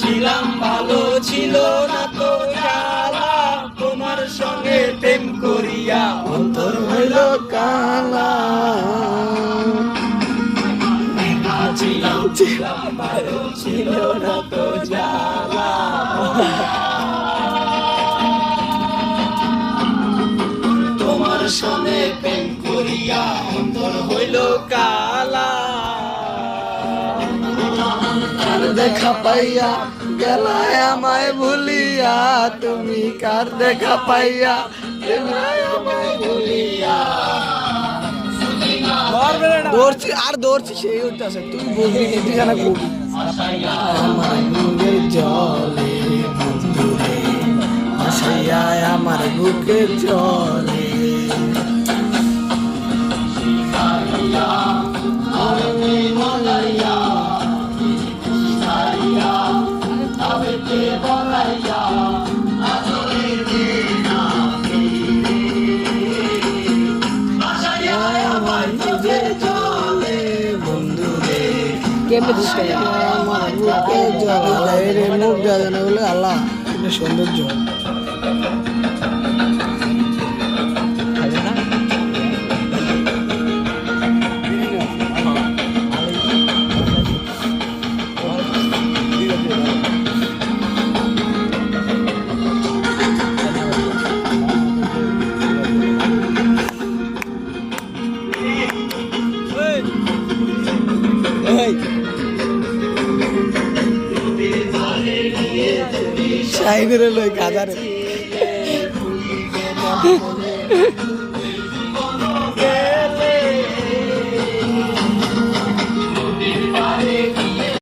ছিলাম ভালো ছিল না তো জ্বালা, তোমার সঙ্গে প্রেম করিয়া অন্তর হইল কালা। ছিলাম ভালো ছিল না তো জ্বালা, তোমার সঙ্গে প্রেম করিয়া অন্তর হইল কালা। কার দেখা পাইয়া গেলায় আমায় ভুলিয়া, তুমি কার দেখা পাইয়া গেলায় আমায় ভুলিয়া। দৌড়ছি আর দৌড়ছি সেই হইতেছে, তুই বলবি তুই জানা কবি। আমার বুকের জলে বন্ধুরে ভাসাইয়া, আমার বুকের জলে আল্লাহ সৌন্দর্য। শাহিনের লই কাজারে